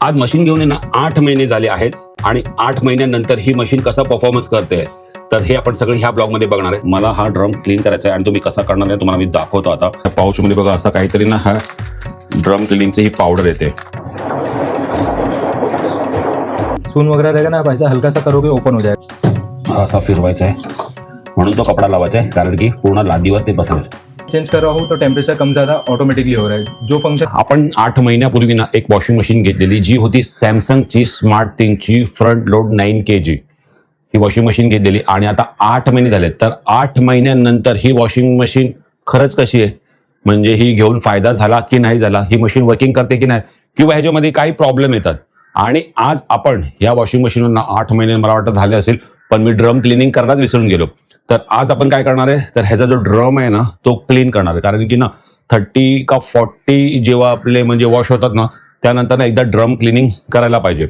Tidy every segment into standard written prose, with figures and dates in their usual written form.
आज मशीन घेऊन आहे ना 8 महिने झाले आहेत आणि 8 महिन्यानंतर ही मशीन कसा परफॉर्मन्स करते तर हे आपण सगळे ह्या ब्लॉग मध्ये बघणार आहे। मला हा ड्रम क्लीन करायचा आहे आणि तुम्ही कसा करणार आहे तुम्हाला मी दाखवतो। आता पाउच मध्ये बघा असं काहीतरी ना हा ड्रम क्लीनिंगची ही पावडर येते। सून वगैरह रहेगा ना, ऐसा हल्का सा करोगे ओपन हो जाएगा। असा फिरवायचा आहे म्हणून तो कपडा लावायचा आहे कारण की पूर्ण लादीवर ते बसेल। चेंज कर रहा हूँ तो टेम्परेचर कम ज़्यादा ऑटोमेटिकली हो रहा है जो फंक्शन। आपण 8 महिन्यापूर्वी ना एक वॉशिंग मशीन घेतलेली जी होती सॅमसंगची स्मार्ट थिंगची फ्रंट लोड 9 kg ही वॉशिंग मशीन घेतलेली आणि आता 8 महिने झाले। तर 8 महिन्यानंतर ही वॉशिंग मशीन खरंच कशी आहे, म्हणजे ही घेऊन फायदा झाला की नाही झाला, ही मशीन वर्किंग करते की नाही, किंवा ह्याच्यामध्ये काही प्रॉब्लेम येतात। आणि आज आपण या वॉशिंग मशीनला 8 महिने मला वाटतं झाले असेल, पण मी ड्रम क्लिनिंग करण्याच विसरून गेलो। तर आज आपण काय करणार आहे तर ह्याचा जो ड्रम आहे ना तो क्लीन करणार आहे, कारण की ना 30 का 40 जेव्हा आपले म्हणजे वॉश होतात ना त्यानंतर ना एकदा ड्रम क्लिनिंग करायला पाहिजे।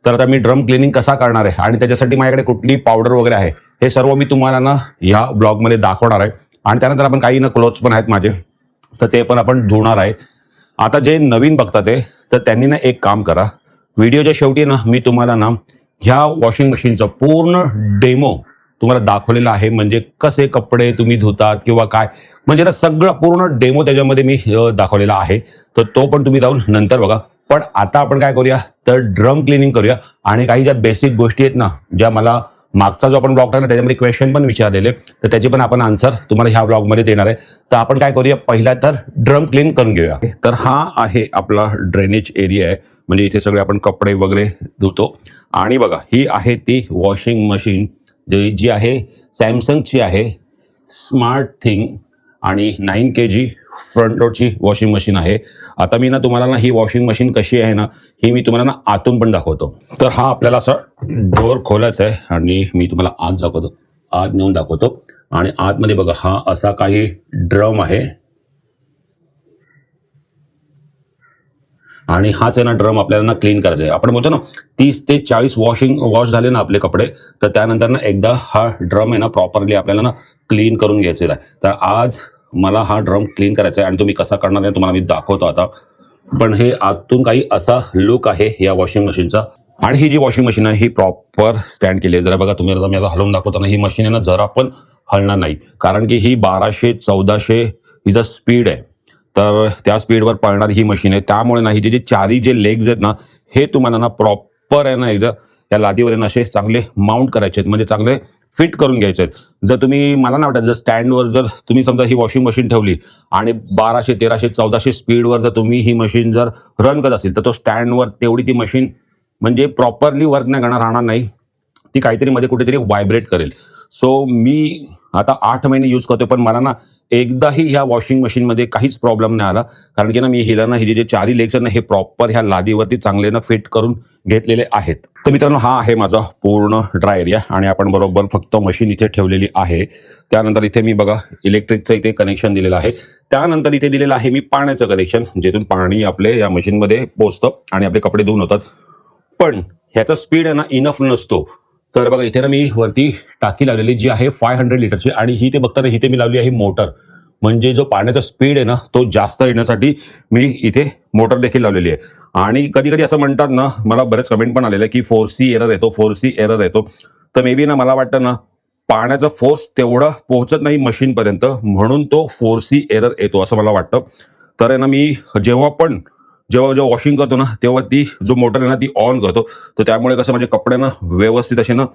तर आता मी ड्रम क्लिनिंग कसा करणार आहे आणि त्याच्यासाठी माझ्याकडे कुठली पावडर वगैरे आहे हे सर्व मी तुम्हाला ना ह्या ब्लॉगमध्ये दाखवणार आहे। आणि त्यानंतर आपण काही ना क्लोथ्स पण आहेत माझे, तर ते पण आपण धुणार आहे। आता जे नवीन बघतात ते तर त्यांनी ना एक काम करा, व्हिडिओच्या शेवटी ना मी तुम्हाला ना ह्या वॉशिंग मशीनचा पूर्ण डेमो तुम्हाला दाखवलेला आहे, म्हणजे कसे कपडे तुम्ही धुतात किंवा काय, म्हणजे ना सगळं पूर्ण डेमो त्याच्यामध्ये मी दाखवलेला आहे। तर तो पण तुम्ही जाऊन नंतर बघा। पण आता आपण काय करूया तर ड्रम क्लिनिंग करूया आणि काही ज्या बेसिक गोष्टी आहेत ना ज्या मला मागचा जो आपण ब्लॉग टाकला त्याच्यामध्ये क्वेश्चन पण विचारलेले, तर त्याची पण आपण आन्सर तुम्हाला ह्या ब्लॉगमध्ये देणार आहे। तर आपण काय करूया, पहिला तर ड्रम क्लीन करून घेऊया। तर हा आहे आपला ड्रेनेज एरिया आहे, म्हणजे इथे सगळे आपण कपडे वगैरे धुतो। आणि बघा ही आहे ती वॉशिंग मशीन जी आहे सॅमसंगची आहे स्मार्ट थिंग आणि 9 kg फ्रंट लोडची वॉशिंग मशीन आहे। आता मी ना तुम्हाला ना ही वॉशिंग मशीन कशी आहे ना ही मी तुम्हाला ना आतून पण दाखवतो। तर हा आपल्याला असा डोअर खोलायचा आहे आणि मी तुम्हाला आत दाखवतो, आत नेऊन दाखवतो। आणि आतमध्ये बघा हा असा काही ड्रम आहे आणि हाच आहे ना ड्रम आपल्याला ना क्लीन करायचा आहे। आपण बोलतो ना 30 ते 40 वॉश झाले ना आपले कपडे, तर त्यानंतर ना एकदा हा ड्रम आहे ना प्रॉपरली आपल्याला ना क्लीन करून घ्यायचा आहे। तर आज मला हा ड्रम क्लीन करायचा आहे आणि तुम्ही कसा करणार आहे तुम्हाला मी दाखवतो आता। पण हे आतून काही असा लुक आहे या वॉशिंग मशीनचा। आणि ही जी वॉशिंग मशीन आहे ही प्रॉपर स्टँड केली आहे। जरा बघा तुम्ही आता मी आता हलवून दाखवताना ही मशीन आहे ना जरा पण हलणार नाही, कारण की ही 1200-1400 हिचा स्पीड आहे। तर त्या स्पीडवर पळणारी ही मशीन आहे, त्यामुळे ना ही जे चारी जे लेग्स आहेत ना हे तुम्हाला ना प्रॉपर आहे ना एकदा या लादीवर असे चांगले माउंट करायचे आहेत, म्हणजे चांगले फिट करून घ्यायचे आहेत। जर तुम्ही मला नाही वाटत जर स्टँडवर जर तुम्ही समजा ही वॉशिंग मशीन ठेवली आणि 1200, 1300, 1400 स्पीडवर जर तुम्ही ही मशीन जर रन करत असेल तर तो स्टँडवर तेवढी ती मशीन म्हणजे प्रॉपरली वर्क नाही करणार, राहणार नाही, ती काहीतरी मध्ये कुठेतरी व्हायब्रेट करेल। सो मी आता 8 महिने यूज करतोय, पण मला ना एकदाही ह्या वॉशिंग मशीनमध्ये काहीच प्रॉब्लेम नाही आला, कारण की ना मी हिला ना ही जे चारी लेग्स आहेत ना हे प्रॉपर ह्या लादीवरती चांगले ना फिट करून घेतलेले आहेत। तर मित्रांनो हा आहे माझा पूर्ण ड्राय एरिया आणि आपण बरोबर फक्त मशीन इथे ठेवलेली आहे। त्यानंतर इथे मी बघा इलेक्ट्रिकचं इथे कनेक्शन दिलेलं आहे। त्यानंतर इथे दिलेलं आहे मी पाण्याचं कनेक्शन, जेथून पाणी आपले या मशीनमध्ये पोहोचतं आणि आपले कपडे धुवून होतात। पण ह्याचा स्पीड आहे ना इनफ नसतो। तर बघा इथे ना मी वरती टाकी लावलेली जी आहे 500 लिटरची आणि ही ते बघताना इथे मी लावली आहे मोटर, म्हणजे जो पाण्याचा स्पीड आहे ना तो जास्त येण्यासाठी मी इथे मोटर देखील लावलेली आहे। आणि कधी कधी असं म्हणतात ना, मला बरेच कमेंट पण आलेले की 4C एरर येतो, 4C एरर येतो। तर मे बी ना मला वाटतं ना पाण्याचा फोर्स तेवढा पोहोचत नाही मशीनपर्यंत, म्हणून तो 4C एरर येतो असं मला वाटतं। तर आहे ना मी जेव्हा वॉशिंग करतो ना तेव्हा ती जो मोटर आहे ना ती ऑन करतो, तर त्यामुळे कसं म्हणजे कपडे ना व्यवस्थित असे ना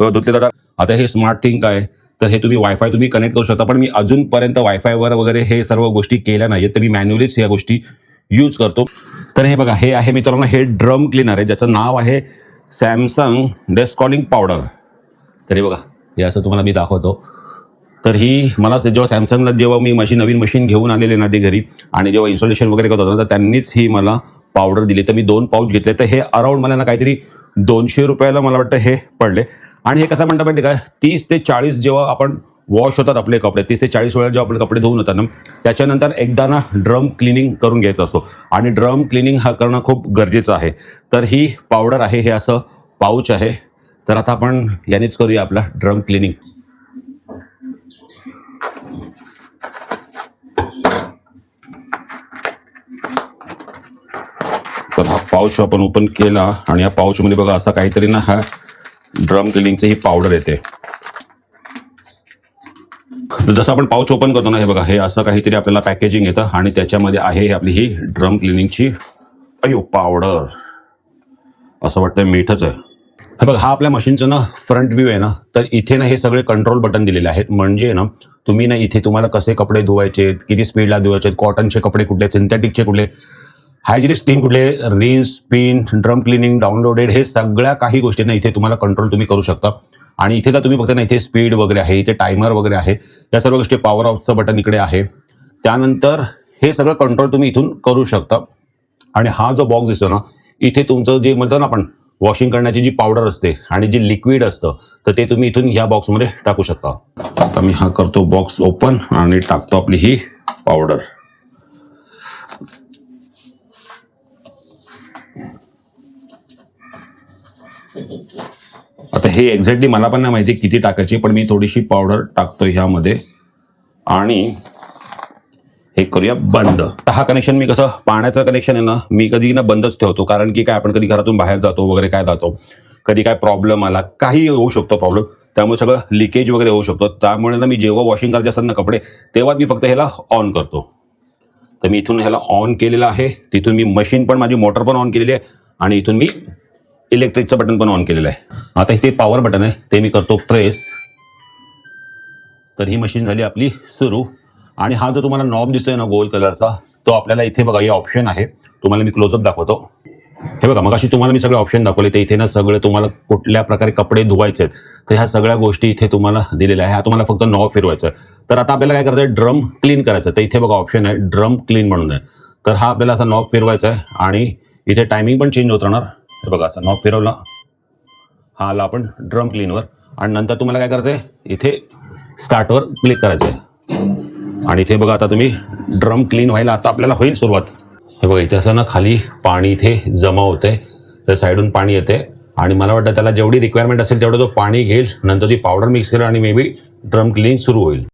धुतले जातात। आता हे स्मार्ट थिंग काय तर हे तुम्ही वायफाय तुम्ही कनेक्ट करू शकता, पण मी अजूनपर्यंत वायफायवर वगैरे हे सर्व गोष्टी केल्या नाहीत, तर मी मॅन्युअलीच या गोष्टी यूज करतो। तर हे बघा हे आहे मित्रांनो हे ड्रम क्लीनर आहे, ज्याचं नाव आहे सॅमसंग डेस्कॉलिंग पावडर। तर हे बघा हे असं तुम्हाला मी दाखवतो। तर ही मला जेव्हा सॅमसंगला जेव्हा मी नवीन मशीन घेऊन आलेले ना ते घरी आणि जेव्हा इन्स्टॉलेशन वगैरे करत होतो ना तर त्यांनीच ही मला पावडर दिली। तर मी 2 पाऊच घेतले, तर हे अराउंड मला ना काहीतरी 200 रुपयाला मला वाटतं हे पडले। आणि हे कसं म्हणतात माहिती काय, 30 ते 40 जेव्हा आपण वॉश होतात आपले कपडे, 30 ते 40 वेळा जेव्हा आपले कपडे धुवून होतात ना त्याच्यानंतर एकदा ना ड्रम क्लिनिंग करून घ्यायचा असतो आणि ड्रम क्लिनिंग हा करणं खूप गरजेचं आहे। तर ही पावडर आहे, हे असं पाऊच आहे। तर आता आपण यानेच करूया आपला ड्रम क्लिनिंग। तर हा पाऊच आपण ओपन केला आणि या पाऊचमध्ये बघा असं काहीतरी ना हा ड्रम क्लिनिंगची ही पावडर येते. तर जसं आपण पाऊच ओपन करतो ना, हे बघा हे असं काहीतरी आपल्याला पॅकेजिंग येतं आणि त्याच्यामध्ये आहे आपली ही ड्रम क्लिनिंगची पावडर. असं वाटतं मीठच आहे. हे बघा हा आपल्या मशीनचं ना फ्रंट व्ह्यू आहे ना, तर इथे ना हे सगळे कंट्रोल बटन दिलेले आहेत. म्हणजे ना तुम्ही ना इथे तुम्हाला कसे कपडे धुवायचे, किती स्पीडला धुवायचे, कॉटनचे कपडे कुठले, सिंथेटिकचे कुठले, हायजिनिक स्पिन कुठले, rinse, spin, drum cleaning, downloaded, हे सगळ्या काही गोष्टी ना इथे तुम्हाला कंट्रोल तुम्ही करू शकता. आणि इथे तर तुम्ही बघता ना इथे स्पीड वगैरे आहे, इथे टायमर वगैरे आहे, या सर्व गोष्टी. पॉवर ऑफचं बटन इकडे आहे. त्यानंतर हे सगळं कंट्रोल तुम्ही इथून करू शकता. आणि हा जो बॉक्स दिसतो ना, इथे तुमचं जे म्हणतो ना आपण वॉशिंग करण्याची जी पावडर असते आणि जे लिक्विड असतं, तर ते तुम्ही इथून या बॉक्समध्ये टाकू शकता. आता मी हा करतो बॉक्स ओपन आणि टाकतो आपली ही पावडर. आता हे एक्झॅक्टली मला पण नाही माहिती किती टाकायची, पण मी थोडीशी पावडर टाकतो ह्यामध्ये आणि हे करूया बंद. हा कनेक्शन मी कसं, पाण्याचं कनेक्शन आहे ना मी कधी ना बंदच ठेवतो, कारण की काय आपण कधी घरातून बाहेर जातो वगैरे, काय जातो, कधी काय प्रॉब्लेम आला, काही होऊ शकतो प्रॉब्लेम, त्यामुळे सगळं लिकेज वगैरे होऊ शकतो. त्यामुळे ना मी जेव्हा वॉशिंग करायचे असतात ना कपडे, तेव्हा मी फक्त ह्याला ऑन करतो. तर मी इथून ह्याला ऑन केलेलं आहे. तिथून मी मशीन पण, माझी मोटर पण ऑन केलेली आहे आणि इथून मी इलेक्ट्रिकचं बटन पण ऑन केलेलं आहे. आता इथे पॉवर बटन आहे, ते मी करतो प्रेस. तर ही मशीन झाली आपली सुरू. आणि हा जो तुम्हाला नॉब दिसतोय ना गोल कलरचा, तो आपल्याला इथे बघा हे ऑप्शन आहे. तुम्हाला मी क्लोजअप दाखवतो. हे बघा मगाशी तुम्हाला मी सगळे ऑप्शन दाखवले, तर इथे ना सगळे तुम्हाला कुठल्या प्रकारे कपडे धुवायचे आहेत, तर ह्या सगळ्या गोष्टी इथे तुम्हाला दिलेल्या आहे. हा तुम्हाला फक्त नॉब फिरवायचा आहे. तर आता आपल्याला काय करायचं आहे, ड्रम क्लीन करायचं. तर इथे बघा ऑप्शन आहे ड्रम क्लीन म्हणून आहे. तर हा आपल्याला असा नॉब फिरवायचा आहे आणि इथे टायमिंग पण चेंज होत राहणार. हे बघा असं नॉब फिरवला, हा आला आपण ड्रम क्लीनवर. आणि नंतर तुम्हाला काय करायचं आहे, इथे स्टार्टवर क्लिक करायचं आहे. आणि इथे बघा आता तुम्ही ड्रम क्लीन व्हायला आता आपल्याला होईल सुरुवात. हे बघा इथे असं ना खाली पाणी इथे जमा होते, तर साईडून पाणी येते आणि मला वाटतं त्याला जेवढी रिक्वायरमेंट असेल तेवढं तो पाणी घेईल. नंतर ती पावडर मिक्स करेल आणि मे बी ड्रम क्लीनिंग सुरू होईल.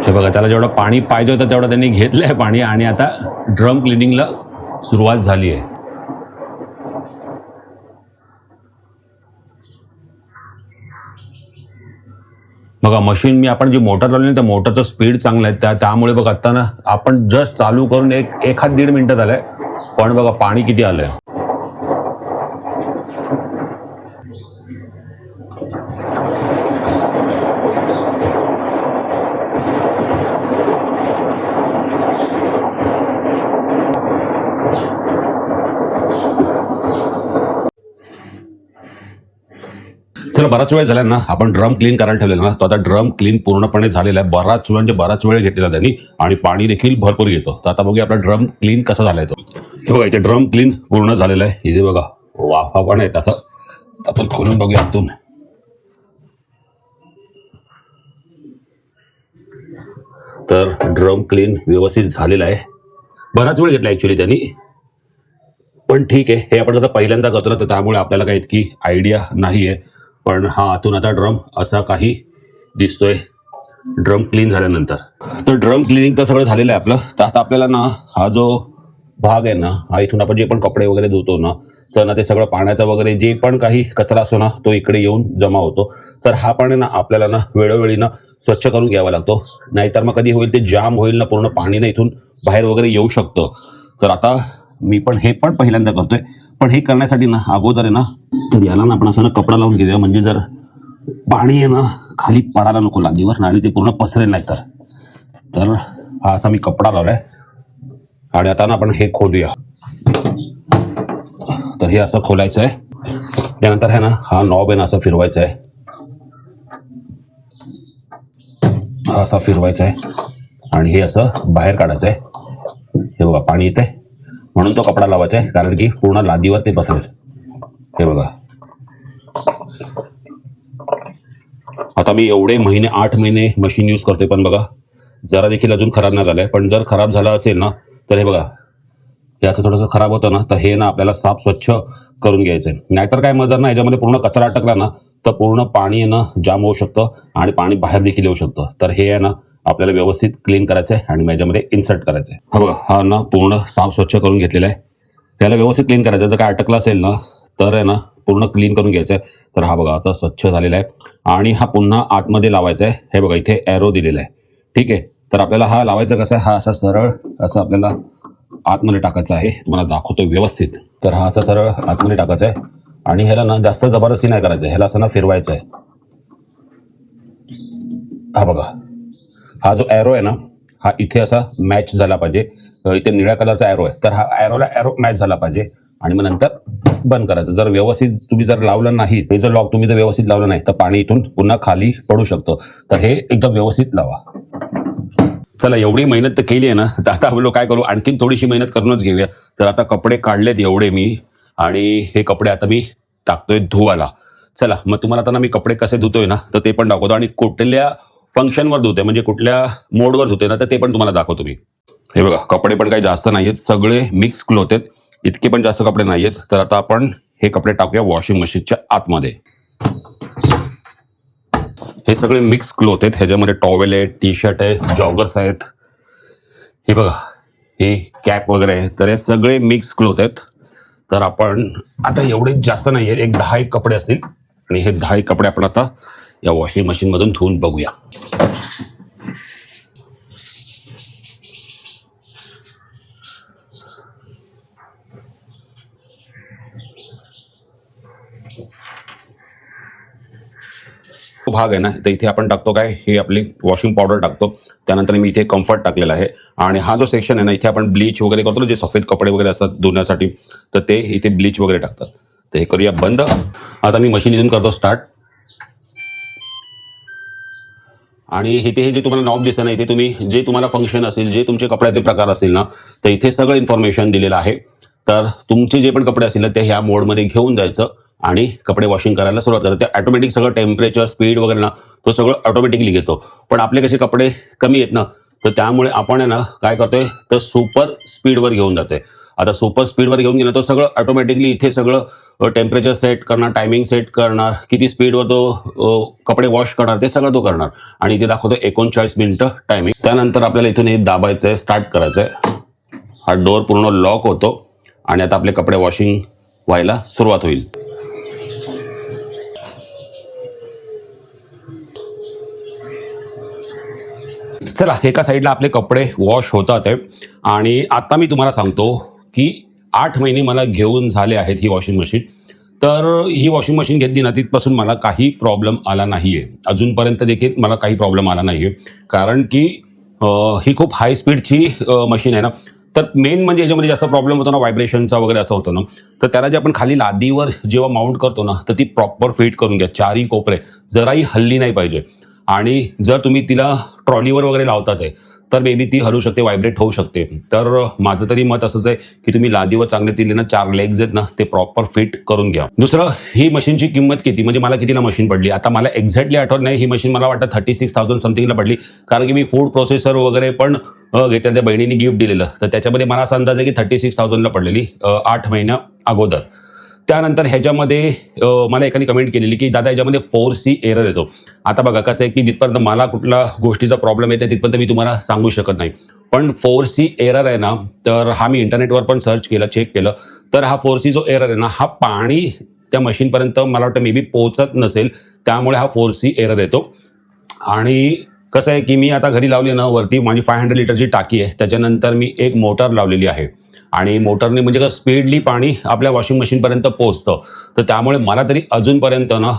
हे बघा त्याला जेवढं पाणी पाहिजे होतं तेवढं त्यांनी घेतलं आहे पाणी आणि आता ड्रम क्लिनिंगला सुरुवात झाली आहे. बघा मशीन मी आपण जी मोटर लावली त्या मोटरचं स्पीड चांगलं आहे, त्यामुळे बघा आता ना आपण जस्ट चालू करून एखाद 1.5 मिनिटं झालंय, पण बघा पाणी किती आलंय. चला बराच वेळ झाला ना आपण ड्रम क्लीन करायला ठेवलेला ना, तो आता ड्रम क्लीन पूर्णपणे झालेला आहे. बराच वेळ घेतलेला त्यांनी आणि पाणी देखील भरपूर घेतो. तर आता बघूया आपला ड्रम क्लीन कसा झालाय तो. हे बघा इथे ड्रम क्लीन पूर्ण झालेला आहे. इथे बघा वाफा पण आहे त्याचा. आपण खोलून बघूया आतून. तर ड्रम क्लीन व्यवस्थित झालेला आहे. बराच वेळ घेतला ऍक्च्युली त्यांनी, पण ठीक आहे. हे आपण आता पहिल्यांदा करतो ना, तर त्यामुळे आपल्याला काही इतकी आयडिया नाही आहे. पण हा आतून आता ड्रम असा काही दिसतोय ड्रम क्लीन झाल्यानंतर. तर ड्रम क्लिनिंग तर सगळं झालेलं आहे आपलं. तर आता आपल्याला ना हा जो भाग आहे ना, हा इथून आपण जे पण कपडे वगैरे धुतो ना, तर ना ते सगळं पाण्याचा वगैरे जे पण काही कचरा असतो ना, तो इकडे येऊन जमा होतो. तर हा पाणी ना आपल्याला ना वेळोवेळी ना स्वच्छ करून घ्यावा लागतो, नाहीतर मग कधी होईल ते जाम होईल ना, पूर्ण पाणी ना इथून बाहेर वगैरे येऊ शकतं. तर आता मी पण हे पण पहिल्यांदा करतोय. पण हे करण्यासाठी ना अगोदर आहे ना, तर याला ना आपण असं ना कपडा लावून घेऊया, म्हणजे जर पाणी आहे ना खाली पडायला नको लादीवर आणि ते पूर्ण पसरेल नाही. तर हा असा मी कपडा लावलाय आणि आता ना आपण हे खोलूया. तर हे असं खोलायचं आहे. त्यानंतर आहे ना हा नॉब आहे ना असा फिरवायचा आहे, हा असा फिरवायचा आहे आणि हे असं बाहेर काढायचं आहे. हे बघा पाणी येत आहे म्हणून तो कपडा लावायचा आहे, कारण की पूर्ण लादीवर ते पसरेल. हे बघा आता मी एवढे महिने 8 महिने मशीन यूज करतोय, पण बघा जरा देखील अजून खराब नाही झालंय. पण जर खराब झाला असेल ना, तर हे बघा हे असं थोडंसं खराब होतं ना, तर हे ना आपल्याला साफ स्वच्छ करून घ्यायचंय. नाहीतर काय मजा ना, याच्यामध्ये पूर्ण कचरा अटकला ना, तर पूर्ण पाणी ना जाम होऊ शकतं आणि पाणी बाहेर देखील येऊ शकतं. तर हे आहे ना आपल्याला व्यवस्थित क्लीन करायचं आहे आणि याच्यामध्ये इन्सर्ट करायचं आहे. हा बघा हा ना पूर्ण साफ स्वच्छ करून घेतलेला आहे. त्याला व्यवस्थित क्लीन करायचं. जर काय अटकलं असेल ना तर आहे ना पूर्ण क्लीन करून घ्यायचं आहे. तर हा बघा आता स्वच्छ झालेला आहे आणि हा पुन्हा आतमध्ये लावायचा आहे. हे बघा इथे ॲरो दिलेला आहे. ठीक आहे, तर आपल्याला हा लावायचा कसा आहे, हा असा सरळ असा आपल्याला आतमध्ये टाकायचा आहे. तुम्हाला दाखवतो व्यवस्थित. तर हा असा सरळ आतमध्ये टाकायचा आहे आणि ह्याला ना जास्त जबरदस्ती नाही करायचं, ह्याला असं ना फिरवायचं आहे. हा बघा हा जो ॲरो आहे ना हा इथे असा मॅच झाला पाहिजे. इथे निळ्या कलरचा ॲरो आहे, तर हा ॲरो मॅच झाला पाहिजे आणि मग नंतर बंद करायचं. जर व्यवस्थित तुम्ही जर लावलं नाही, हे जर लॉक तुम्ही जर व्यवस्थित लावलं नाही तर पाणी इथून पुन्हा खाली पडू शकतं. तर हे एकदम व्यवस्थित लावा. चला एवढी मेहनत तर केली आहे ना, तर आता आपण काय करू, आणखीन थोडीशी मेहनत करूनच घेऊया. तर आता कपडे काढलेत एवढे मी आणि हे कपडे आता मी टाकतोय धुवायला. चला मग तुम्हाला आता ना मी कपडे कसे धुतोय ना तर ते पण दाखवतो आणि कुठल्या फंक्शनवर धुतोय म्हणजे कुठल्या मोडवर धुतोय ना तर ते पण तुम्हाला दाखवतो मी. हे बघा कपडे पण काही जास्त नाही आहेत, सगळे मिक्स क्लोथ आहेत, इतके पण जास्त कपडे नाही आहेत. तर आता आपण हे कपडे टाकूया वॉशिंग मशीनच्या आतमध्ये. हे सगळे मिक्स क्लोथ आहेत, ह्याच्यामध्ये टॉवेल आहे, टी शर्ट आहे, जॉगर्स आहेत, हे बघा हे कॅप वगैरे आहे. तर हे सगळे मिक्स क्लोथ आहेत. तर आपण आता एवढे जास्त नाही आहेत, एक 10 कपडे असतील आणि हे 10 कपडे आपण आता या वॉशिंग मशीनमधून धुवून बघूया. भाग आहे ना तर इथे आपण टाकतो काय, हे आपली वॉशिंग पावडर टाकतो. त्यानंतर मी इथे कम्फर्ट टाकलेला आहे आणि हा जो सेक्शन आहे ना इथे आपण ब्लीच वगैरे करतो ना, जे सफेद कपडे वगैरे असतात धुण्यासाठी, तर ते इथे ब्लीच वगैरे टाकतात. तर हे करूया बंद. आता मी मशीन इथून करतो स्टार्ट. आणि इथे हे जे तुम्हाला नॉब दिसतं ना, इथे तुम्ही जे तुम्हाला फंक्शन असेल, जे तुमचे कपड्याचे प्रकार असतील ना, तर इथे सगळं इन्फॉर्मेशन दिलेलं आहे. तर तुमचे जे पण कपडे असतील ना ते ह्या मोडमध्ये घेऊन जायचं आणि कपडे वॉशिंग करायला सुरुवात करायचं. ते ऑटोमॅटिक सगळं टेम्परेचर स्पीड वगैरे ना तो सगळं ऑटोमॅटिकली घेतो. पण आपले कसे कपडे कमी आहेत ना तर त्यामुळे आपण आहे ना काय करतोय तर सुपर स्पीडवर घेऊन जातोय. आता सुपर स्पीडवर घेऊन गेलं तर सगळं ऑटोमॅटिकली इथे सगळं टेम्परेचर सेट करणार, टायमिंग सेट करणार, किती स्पीडवर तो कपडे वॉश करणार ते सगळं तो करणार. आणि इथे दाखवतो 39 मिनिटं टायमिंग. त्यानंतर आपल्याला इथून हे दाबायचं आहे, स्टार्ट करायचं आहे. हा डोअर पूर्ण लॉक होतो आणि आता आपले कपडे वॉशिंग व्हायला सुरुवात होईल. चला एका साईडला आपले कपडे वॉश होतात आहे आणि आता मी तुम्हाला सांगतो की 8 महिने मला घेऊन झाले आहेत ही वॉशिंग मशीन. तर ही वॉशिंग मशीन घेतली ना तिथपासून मला काही प्रॉब्लेम आला नाही आहे. अजूनपर्यंत देखील मला काही प्रॉब्लेम आला नाही आहे, कारण की ही खूप हाय स्पीडची मशीन आहे ना. तर मेन म्हणजे याच्यामध्ये जास्त प्रॉब्लेम होतो ना व्हायब्रेशनचा वगैरे असं होतं ना, तर त्याला जे आपण खाली लादीवर जेव्हा माउंट करतो ना तर ती प्रॉपर फिट करून घ्या. चारही कोपरे जराही हल्ली नाही पाहिजे. आणि जर तुम्ही तिला ट्रॉलीवर वगैरे लावतात आहे तर मे बी ती हलू शकते, व्हायब्रेट होऊ शकते. तर माझं तरी मत असंच आहे की तुम्ही लादीवर चांगले दिले ना 4 लेग्स आहेत ना ते प्रॉपर फिट करून घ्या. दुसरं, ही मशीनची किंमत किती म्हणजे मला कितीला मशीन पडली आता मला एक्झॅक्टली आठवत नाही. ही मशीन मला वाटतं 36,000 समथिंगला पडली, कारण की मी फूड प्रोसेसर वगैरे पण घेतलं, त्या बहिणीने गिफ्ट दिलेलं. तर त्याच्यामध्ये मला असा अंदाज आहे की 36,000ला पडलेली 8 महिन्या अगोदर. त्यानंतर ह्याच्यामध्ये मला एकाने कमेंट केलेली की दादा ह्याच्यामध्ये 4C एरर येतो. आता बघा कसं आहे की जिथपर्यंत मला कुठला गोष्टीचा प्रॉब्लेम येते तिथपर्यंत मी तुम्हाला सांगू शकत नाही. पण 4C एरर आहे ना, तर हा मी इंटरनेटवर पण सर्च केलं, चेक केलं. तर हा 4C जो एरर आहे ना, हा पाणी त्या मशीनपर्यंत मला वाटतं मे बी पोहोचत नसेल, त्यामुळे हा 4C एरर येतो. आणि कसं आहे की मी आता घरी लावली ना, वरती माझी 500 लिटरची टाकी आहे, त्याच्यानंतर मी एक मोटर लावलेली आहे आणि मोटरने म्हणजे कसं स्पीडली पाणी आपल्या वॉशिंग मशीनपर्यंत पोहोचतं. तर त्यामुळे मला तरी अजूनपर्यंत ना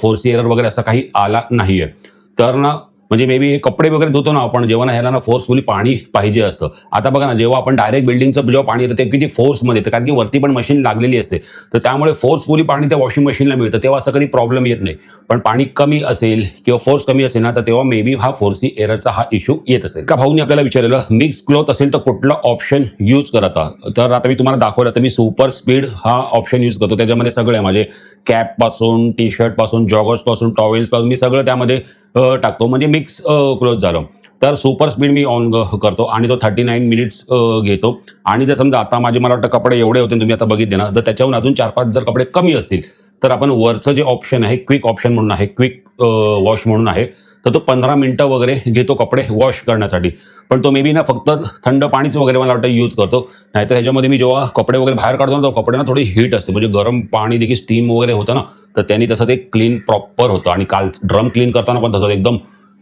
4C एरर वगैरे असा काही आला नाही आहे. तर ना म्हणजे मे बी कपडे वगैरे धुतो ना आपण, जेव्हा ना ह्याला ना फोर्सफुली पाणी पाहिजे असतं. आता बघा ना, जेव्हा आपण डायरेक्ट बिल्डिंगचं जेव्हा पाणी येतं ते किती फोर्समध्ये येतं, कारण की वरती पण मशीन लागलेली असते. तर त्यामुळे फोर्सफुली पाणी त्या वॉशिंग मशीनला मिळतं, तेव्हा असं कधी प्रॉब्लेम येत नाही. पण पाणी कमी असेल किंवा फोर्स कमी असेल ना, तर तेव्हा मे बी हा 4C एररचा हा इश्यू येत असेल. का भाऊनी आपल्याला विचारलेलं मिक्स क्लोथ असेल तर कुठला ऑप्शन यूज करता. तर आता मी तुम्हाला दाखवलं, तर मी सुपर स्पीड हा ऑप्शन यूज करतो. त्याच्यामध्ये सगळे आहे, माझे कॅप पासून, टी शर्ट पासून, जॉगर्स पासून, टॉवेल्स पासून मी सगळं त्यामध्ये टाकतो, म्हणजे मिक्स क्लोथ झालं. तर सुपर स्पीड मी ऑन करतो आणि तो 39 मिनिट्स घेतो. आणि जर समजा आता माझे मला वाटतं कपडे एवढे होते, तुम्ही आता बघितले ना, तर त्याच्याहून अजून 4-5 जर कपडे कमी असतील तर आपण वरचं जे ऑप्शन आहे क्विक ऑप्शन म्हणून आहे, क्विक वॉश म्हणून आहे, तर तो 15 मिनिटं वगैरे घेतो कपडे वॉश करण्यासाठी. पण तो मे बी ना फक्त थंड पाणीच वगैरे मला वाटतं यूज करतो. नाहीतर ह्याच्यामध्ये मी जेव्हा कपडे वगैरे बाहेर काढतो ना, तर कपडे ना थोडी हीट असते, म्हणजे गरम पाणी देखील स्टीम वगैरे होतं ना, तर त्यांनी तसं ते क्लीन प्रॉपर होतं. आणि काल ड्रम क्लीन करताना पण तसंच एकदम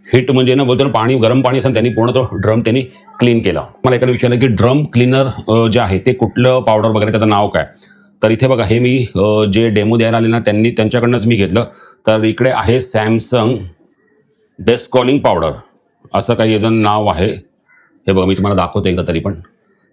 हिट, म्हणजे ना बोलतो ना पाणी, गरम पाणी असेल त्यांनी पूर्ण तो ड्रम त्यांनी क्लीन केला. मला एकाने विचारलं की ड्रम क्लीनर जे आहे ते कुठलं पावडर वगैरे, त्याचं नाव काय. तर इथे बघा, हे मी जे डेमो द्यायला आले ना त्यांच्याकडनंच मी घेतलं. तर इकडे आहे सॅमसंग डेस्क कॉलिंग पावडर असं काही याचं नाव आहे. हे बघा, मी तुम्हाला दाखवतो एकदा तरी पण.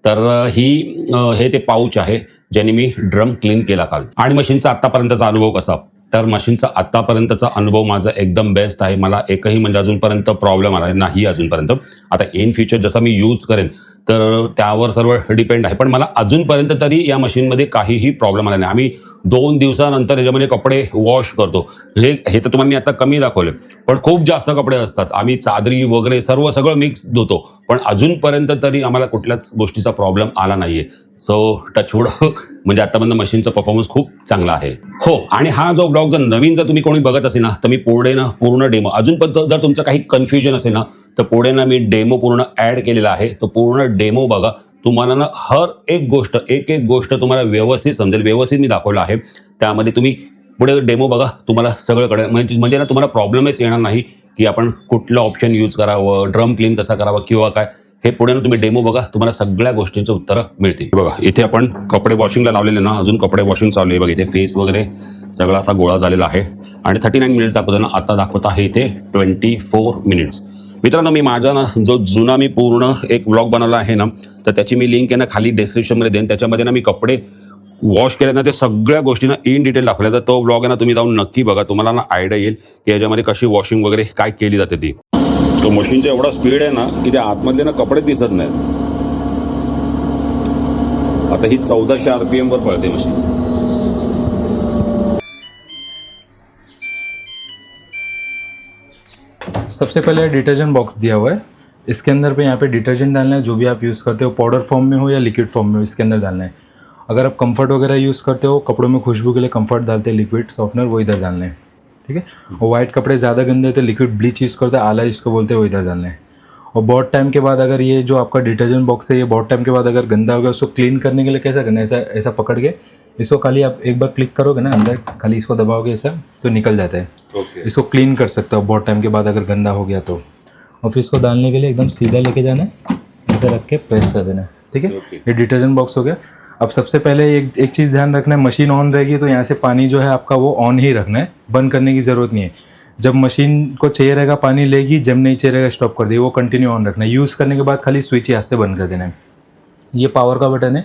तर हे ते पाऊच आहे ज्याने मी ड्रम क्लीन केला काल. आणि मशीनचा आत्तापर्यंतचा अनुभव कसा. तर मशीनचा आत्तापर्यंतचा अनुभव माझा एकदम बेस्ट आहे. मला एकही म्हणजे अजूनपर्यंत प्रॉब्लेम आला नाही अजूनपर्यंत. आता इन फ्युचर जसं मी यूज करेन तर त्यावर सर्व डिपेंड आहे. पण मला अजूनपर्यंत तरी या मशीनमध्ये काहीही प्रॉब्लेम आला नाही. आम्ही 2 दिवसानंतर याच्यामध्ये कपडे वॉश करतो. हे तर तुम्हाला मी आता कमी दाखवले, पण खूप जास्त कपडे असतात. आम्ही चादरी वगैरे सगळं मिक्स धुतो, पण अजूनपर्यंत तरी आम्हाला कुठल्याच गोष्टीचा प्रॉब्लेम आला नाहीये. सो टचवूड म्हणजे आतापर्यंत मशीनचा परफॉर्मन्स खूप चांगला आहे. हो, आणि हा जो ब्लॉग जर नवीन तुम्ही कोणी बघत असेल ना, तर मी पूर्ण डेमो अजून पण जर तुमचं काही कन्फ्युजन असेल ना, तर पुढे ना मी डेमो पूर्ण ॲड केलेला आहे. तो पूर्ण डेमो बघा. तुम्हाला ना हर एक गोष्ट तुम्हाला व्यवस्थित समजेल. व्यवस्थित मी दाखवलं आहे. त्यामध्ये तुम्ही पुढे डेमो बघा, तुम्हाला सगळं कळेल. म्हणजे ना तुम्हाला प्रॉब्लेमच येणार नाही की आपण कुठलं ऑप्शन यूज करावं, ड्रम क्लीन कसा करावा किंवा काय. हे पुढे ना तुम्ही डेमो बघा, तुम्हाला सगळ्या गोष्टींचं उत्तरं मिळतील. बघा, इथे आपण कपडे वॉशिंगला लावलेले ना, अजून कपडे वॉशिंग चालू आहे. बघा, इथे फेस वगैरे सगळा असा गोळा झालेला आहे. आणि 39 मिनिट्स दाखवतो ना, आता दाखवत आहे इथे 24 मिनिट्स. मित्रांनो, मी माझा ना जो जुना मी पूर्ण एक ब्लॉग बनवला आहे ना, तर त्याची मी लिंक आहे ना खाली डिस्क्रिप्शनमध्ये देईन. त्याच्यामध्ये ना मी कपडे वॉश केले ना, ते सगळ्या गोष्टींना इन डिटेल दाखवल्या. तर तो ब्लॉग आहे ना, तुम्ही जाऊन नक्की बघा. तुम्हाला ना आयडिया येईल की याच्यामध्ये कशी वॉशिंग वगैरे काय केली जाते ती. तो मशीनचा एवढा स्पीड आहे ना की त्या आतमधले ना कपडे दिसत नाहीत. आता ही 1400 RPM वर पळते मशीन. सबसे पहले डिटर्जेंट बॉक्स दिया हुआ है. इसके अंदर पे यहाँ पे डिटर्जेंट डालना है, जो भी आप यूज़ करते हो, पाउडर फॉर्म में हो या लिक्विड फॉर्म में हो, इसके अंदर डालना है. अगर आप कंफर्ट वगैरह यूज़ करते हो, कपड़ों में खुशबू के लिए कंफर्ट डालते हैं, लिक्विड सॉफ्टनर, वो इधर डालना है. ठीक है. और वाइट कपड़े ज़्यादा गंदे तो लिक्विड ब्लीच यूज़ करते हैं, आला जिसको बोलते हैं, वो इधर डालना है. और बहुत टाइम के बाद अगर ये जो आपका डिटर्जेंट बॉक्स है, ये बहुत टाइम के बाद अगर गंदा हो गया, उसको क्लीन करने के लिए कैसा करना है, ऐसा पकड़ के इसको खाली आप एक बार क्लिक करोगे ना अंदर, खाली इसको दबाओगे ऐसा तो निकल जाता है. इसको क्लीन कर सकते हो बहुत टाइम के बाद अगर गंदा हो गया तो. और फिर इसको डालने के लिए एकदम सीधा लेके जाना है, इधर रख के प्रेस कर देना है. ठीक है. ये डिटर्जेंट बॉक्स हो गया. अब सबसे पहले एक चीज़ ध्यान रखना है, मशीन ऑन रहेगी तो यहाँ से पानी जो है आपका वो ऑन ही रखना है, बंद करने की ज़रूरत नहीं है. जब मशीन को चाहिए रहेगा पानी लेगी, जब नहीं चाहिए रहेगा स्टॉप कर देगी, वो कंटिन्यू ऑन रखना है. यूज़ करने के बाद खाली स्विच ही हाथ से बंद कर देना है. ये पावर का बटन है,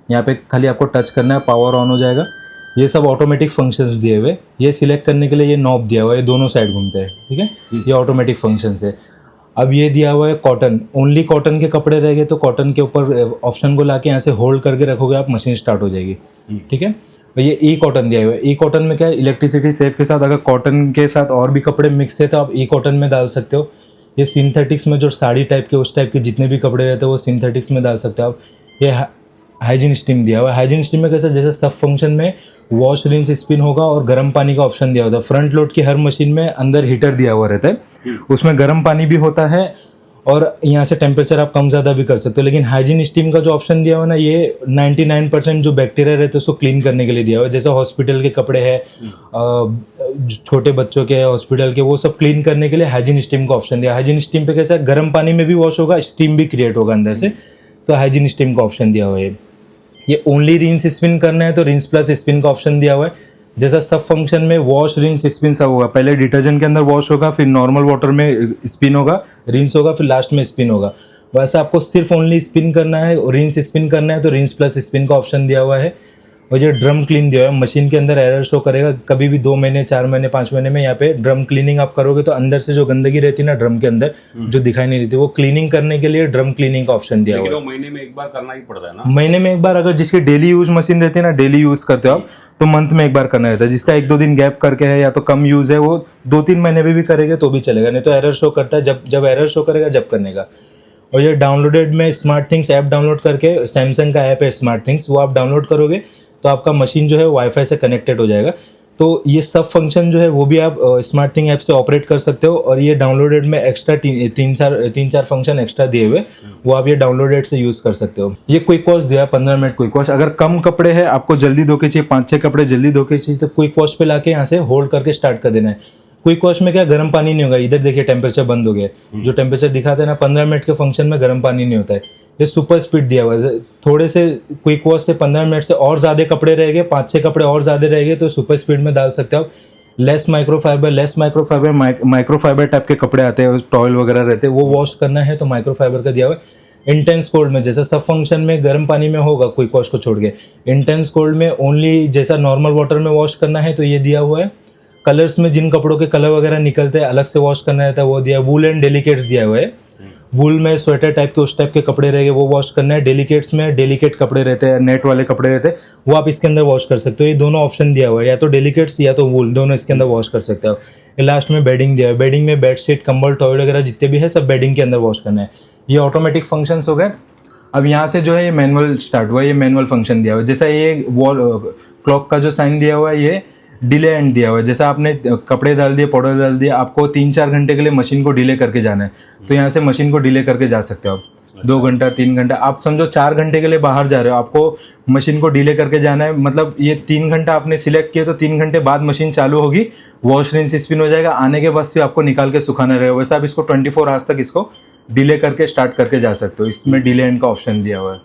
यहाँ पे खाली आपको टच करना है, पावर ऑन हो जाएगा. ये सब ऑटोमेटिक फंक्शंस दिए हुए. ये सिलेक्ट करने के लिए ये नॉब दिया हुआ है, ये दोनों साइड घूमते हैं. ठीक है. ये ऑटोमेटिक फंक्शंस है. अब ये दिया हुआ है कॉटन, ओनली कॉटन के कपड़े रहेंगे तो कॉटन के ऊपर ऑप्शन को लाके यहाँ से होल्ड करके रखोगे आप, मशीन स्टार्ट हो जाएगी. ठीक है. ये ई कॉटन दिया हुआ है. ई कॉटन में क्या है, इलेक्ट्रिसिटी सेफ के साथ अगर कॉटन के साथ और भी कपड़े मिक्स है तो आप ई कॉटन में डाल सकते हो. ये सिंथेटिक्स में जो साड़ी टाइप के उस टाइप के जितने भी कपड़े रहते हैं वो सिंथेटिक्स में डाल सकते हो आप. ये हाइजीन स्टीम दिया हुआ है. हाइजीन स्टीम में कैसा, जैसे सब फंक्शन में वॉश रिंस स्पिन होगा और गर्म पानी का ऑप्शन दिया होता है. फ्रंट लोड की हर मशीन में अंदर हीटर दिया हुआ रहता है, उसमें गर्म पानी भी होता है और यहाँ से टेम्परेचर आप कम ज़्यादा भी कर सकते हो. लेकिन हाइजीन स्टीम का जो ऑप्शन दिया हुआ है ना, ये 99% जो बैक्टीरिया रहते हैं उसको क्लीन करने के लिए दिया हुआ है. जैसे हॉस्पिटल के कपड़े हैं, छोटे बच्चों के, हॉस्पिटल के, वो सब क्लीन करने के लिए हाइजीन स्टीम का ऑप्शन दिया. हाइजीन स्टीम पे कैसा है, गर्म पानी में भी वॉश होगा, स्टीम भी क्रिएट होगा अंदर से, तो हाइजीन स्टीम का ऑप्शन दिया हुआ है. ये ओनली रिंस स्पिन करना है तो रिंस प्लस स्पिन का ऑप्शन दिया हुआ है. जैसा सब फंक्शन में वॉश रिंस स्पिन सब होगा, पहले डिटर्जेंट के अंदर वॉश होगा, फिर नॉर्मल वाटर में स्पिन होगा, रिंस होगा, फिर लास्ट में स्पिन होगा. वैसा आपको सिर्फ ओनली स्पिन करना है, रिंस स्पिन करना है तो रिंस प्लस स्पिन का ऑप्शन दिया हुआ है. और ये ड्रम क्लीन दिया हुआ है. मशीन के अंदर एरर शो करेगा कभी भी 2 महीने, 4 महीने, 5 महीने में. यहाँ पे ड्रम क्लीनिंग आप करोगे तो अंदर से जो गंदगी रहती है ना ड्रम के अंदर, जो दिखाई नहीं देती, वो क्लीनिंग करने के लिए ड्रम क्लीनिंग का ऑप्शन दिया हुआ है. महीने में एक बार करना ही पड़ता है ना. महीने में एक बार, अगर जिसकी डेली यूज मशीन रहती है ना, डेली यूज करते हो आप, तो मंथ में एक बार करना रहता है. जिसका 1-2 दिन गैप करके है या तो कम यूज है, वो 2-3 महीने में भी करेगा तो भी चलेगा. नहीं तो एरर शो करता है, जब एरर शो करेगा जब करने का. और ये डाउनलोडेड में स्मार्ट थिंग्स ऐप डाउनलोड करके, सैमसंग का ऐप है स्मार्ट थिंग्स, वो आप डाउनलोड करोगे तो आपका मशीन जो है वाईफाई से कनेक्टेड हो जाएगा. तो ये सब फंक्शन जो है वो भी आप स्मार्ट थिंग ऐप से ऑपरेट कर सकते हो, और ये डाउनलोडेड में एक्स्ट्रा तीन चार फंक्शन एक्स्ट्रा दिए हुए, वो आप ये डाउनलोडेड से यूज कर सकते हो। ये क्विक वॉश दिया 15 मिनट क्विक वॉश। अगर कम कपड़े हैं, आपको जल्दी धो के चाहिए, 5-6 कपड़े जल्दी धो के चाहिए, तो क्विक वॉश पे लाके यहाँ से होल्ड करके स्टार्ट कर देना है। क्विक वॉश में क्या गर्म पानी नहीं होगा, इधर देखिए टेम्परेचर बंद हो गया है, जो टेम्परेचर दिखाते हैं ना 15 मिनट के फंक्शन में गर्म पानी नहीं होता है। ये सुपर स्पीड दिया हुआ है। थोड़े से क्विक वॉश से 15 मिनट से और ज़्यादा कपड़े रहेंगे, 5-6 कपड़े और ज़्यादा रहेंगे, तो सुपर स्पीड में डाल सकते हो आप। लेस माइक्रोफाइबर माइक्रोफाइबर टाइप के कपड़े आते हैं, टॉयल वगैरह रहते हैं, वो वॉश करना है तो माइक्रोफाइबर का दिया हुआ है। इंटेंस कोल्ड में, जैसा सब फंक्शन में गर्म पानी में होगा क्विक वॉश को छोड़ के, इंटेंस कोल्ड में ओनली जैसा नॉर्मल वाटर में वॉश करना है तो ये दिया हुआ है। कलर्स में जिन कपड़ों के कलर वगैरह निकलते हैं अलग से वॉश करना रहता है, वो दिया है। वूल एंड डेलिकेट्स दिया हुआ है। वूल में स्वेटर टाइप के उस टाइप के कपड़े रहेंगे, वो वॉश करना है। डेलिकेट्स में डेलिकेट कपड़े रहते हैं, नेट वाले कपड़े रहते हैं, वो आप इसके अंदर वॉश कर सकते हो। ये दोनों ऑप्शन दिया हुआ है, या तो डेलिकेट्स या तो वूल, दोनों इसके अंदर वॉश कर सकते हो। लास्ट में बेडिंग दिया है। बेडिंग में बेडशीट, कंबल, टॉयल वगैरह जितने भी है सब बेडिंग के अंदर वॉश करना है। ये ऑटोमेटिक फंक्शंस हो गए। अब यहाँ से जो है ये मैनुअल स्टार्ट हुआ है, ये मैनुअल फंक्शन दिया हुआ है। जैसा ये वॉल क्लॉक का जो साइन दिया हुआ है, ये डिले एंड दिया हुआ है। जैसा आपने कपड़े डाल दिए, पाउडर डाल दिया, आपको 3-4 घंटे के लिए मशीन को डिले करके जाना है, तो यहाँ से मशीन को डिले करके जा सकते हो आप। 2 घंटा 3 घंटा, आप समझो 4 घंटे के लिए बाहर जा रहे हो, आपको मशीन को डिले करके जाना है। मतलब ये 3 घंटा आपने सिलेक्ट किया तो 3 घंटे बाद मशीन चालू होगी, वॉश रिंस स्पिन हो जाएगा, आने के बाद से आपको निकाल के सुखाना रहेगा। वैसे आप इसको 24 आवर्स तक इसको डिले करके स्टार्ट करके जा सकते हो। इसमें डिले एंड का ऑप्शन दिया हुआ है।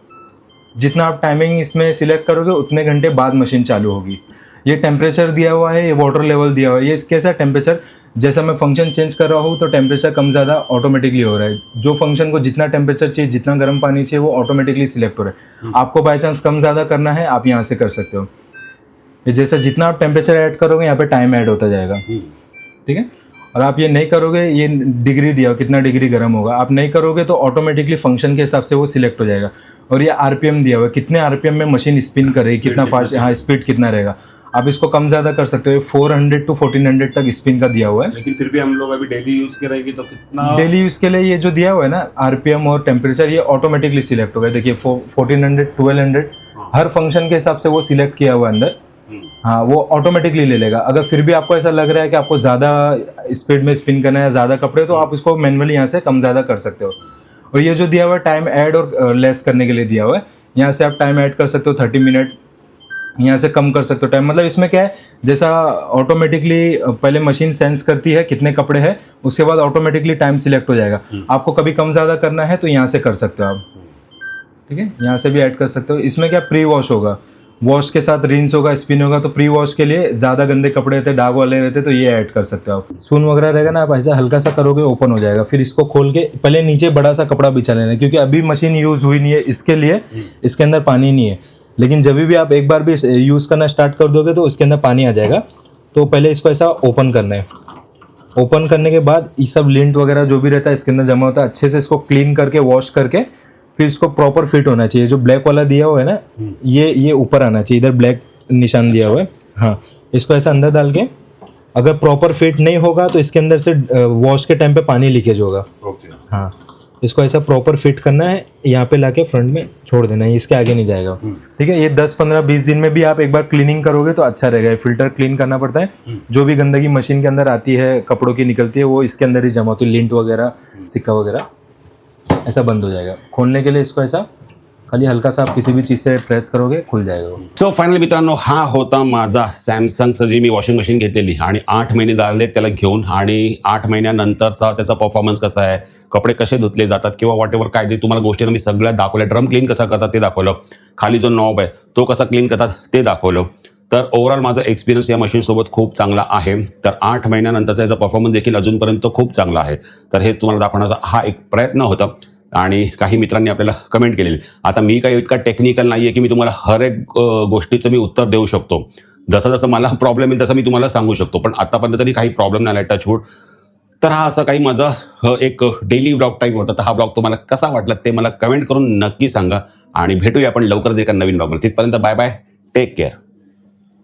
जितना आप टाइमिंग इसमें सिलेक्ट करोगे उतने घंटे बाद मशीन चालू होगी। ये टेम्परेचर दिया हुआ है, ये वाटर लेवल दिया हुआ है। ये कैसा टेम्परेचर, जैसा मैं फंक्शन चेंज कर रहा हूँ तो टेम्परेचर कम ज़्यादा ऑटोमेटिकली हो रहा है। जो फंक्शन को जितना टेम्परेचर चाहिए, जितना गर्म पानी चाहिए, वो ऑटोमेटिकली सिलेक्ट हो रहा है। आपको बाई चांस कम ज़्यादा करना है, आप यहाँ से कर सकते हो। ये जैसा जितना आप टेम्परेचर ऐड करोगे, यहाँ पे टाइम ऐड होता जाएगा, ठीक है। और आप ये नहीं करोगे, ये डिग्री दिया हो कितना डिग्री गर्म होगा, आप नहीं करोगे तो ऑटोमेटिकली फंक्शन के हिसाब से वो सिलेक्ट हो जाएगा। और ये आरपीएम दिया हुआ है, कितने आरपीएम में मशीन स्पिन करेगी, कितना फास्ट, हाँ स्पीड कितना रहेगा। आप इसको कम ज़्यादा कर सकते हो। 400 to 1400 तक स्पिन का दिया हुआ है। लेकिन फिर भी हम लोग अभी डेली यूज करेंगे तो कितना, डेली यूज के लिए ये जो दिया हुआ है ना आरपीएम और टेम्परेचर, ये ऑटोमेटिकली सिलेक्ट होगा। देखिए 1400 1200 हर फंक्शन के हिसाब से वो सिलेक्ट किया हुआ है अंदर। हाँ, वो ऑटोमेटिकली ले लेगा। अगर फिर भी आपको ऐसा लग रहा है कि आपको ज़्यादा स्पीड में स्पिन करना है, ज़्यादा कपड़े, तो आप इसको मैनुअली यहाँ से कम ज़्यादा कर सकते हो। और ये जो दिया हुआ है टाइम ऐड और लेस करने के लिए दिया हुआ है, यहाँ से आप टाइम ऐड कर सकते हो 30 मिनट, यहाँ से कम कर सकते हो टाइम। मतलब इसमें क्या है, जैसा ऑटोमेटिकली पहले मशीन सेंस करती है कितने कपड़े हैं, उसके बाद ऑटोमेटिकली टाइम सिलेक्ट हो जाएगा। आपको कभी कम ज़्यादा करना है तो यहाँ से कर सकते हो आप, ठीक है। यहाँ से भी ऐड कर सकते हो। इसमें क्या प्री वॉश होगा, वॉश के साथ रिंस होगा, स्पिन होगा, तो प्री वॉश के लिए ज़्यादा गंदे कपड़े रहते, दाग वाले रहते, तो ये ऐड कर सकते हो आप। स्पून वगैरह रहेगा ना, आप ऐसा हल्का सा करोगे ओपन हो जाएगा। फिर इसको खोल के पहले नीचे बड़ा सा कपड़ा बिछा लेना, क्योंकि अभी मशीन यूज़ हुई नहीं है, इसके लिए इसके अंदर पानी नहीं है। लेकिन जब भी आप एक बार भी यूज़ करना स्टार्ट कर दोगे तो इसके अंदर पानी आ जाएगा। तो पहले इसको ऐसा ओपन करना है। ओपन करने के बाद ये सब लिंट वगैरह जो भी रहता है इसके अंदर जमा होता है, अच्छे से इसको क्लीन करके वॉश करके फिर इसको प्रॉपर फिट होना चाहिए। जो ब्लैक वाला दिया हुआ है ना, ये ऊपर आना चाहिए, इधर ब्लैक निशान दिया हुआ है। हाँ, इसको ऐसा अंदर डाल के, अगर प्रॉपर फिट नहीं होगा तो इसके अंदर से वॉश के टाइम पे पानी लीकेज होगा। हाँ, इसको ऐसा प्रॉपर फिट करना है, यहाँ पे लाके फ्रंट में छोड़ देना है, इसके आगे नहीं जाएगा, ठीक है। ये 10-15-20 दिन में भी आप एक बार क्लीनिंग करोगे तो अच्छा रहेगा। फिल्टर क्लीन करना पड़ता है, जो भी गंदगी मशीन के अंदर आती है, कपड़ों की निकलती है, वो इसके अंदर ही जमा होती है, लिंट वगैरह, सिक्का वगैरह, ऐसा बंद हो जाएगा। खोलने के लिए इसको ऐसा खाली हलका सा आप किसी भी चीज़ से प्रेस करोगे, खुल जाएगा। सो फायनली मित्रांनो, हा होता माझा सॅमसंगचं जी मी वॉशिंग मशीन घेतलेली आणि 8 महिने झाले त्याला घेऊन, आणि 8 महिन्यानंतरचा त्याचा परफॉर्मन्स कसा आहे, कपडे कसे धुतले जातात किंवा वॉट एव्हर काय जे तुम्हाला गोष्टी मी सगळ्या दाखवल्या. ड्रम क्लीन कसा करतात ते दाखवलं, खाली जो नॉब आहे तो कसा क्लीन करतात ते दाखवलं. तर ओव्हरऑल माझा एक्सपिरियन्स या मशीनसोबत खूप चांगला आहे. तर 8 महिन्यानंतरचा याचा परफॉर्मन्स देखील अजूनपर्यंत खूप चांगला आहे. तर हे तुम्हाला दाखवण्याचा हा एक प्रयत्न होता आणि काही मित्रांनी आपल्याला कमेंट केलेली. आता मी काही इतका टेक्निकल नाही आहे की मी तुम्हाला हर एक गोष्टीचं मी उत्तर देऊ शकतो. जसं जसं मला प्रॉब्लेम येईल तसं मी तुम्हाला सांगू शकतो, पण आतापर्यंत तरी काही प्रॉब्लेम नाही आला, टचवूड. तर हा असा काही माझा एक डेली ब्लॉग टाईप होता. तर हा ब्लॉग तुम्हाला कसा वाटला ते मला कमेंट करून नक्की सांगा, आणि भेटूया आपण लवकरच एका नवीन ब्लॉगमध्ये. तिथपर्यंत बाय बाय, टेक केअर.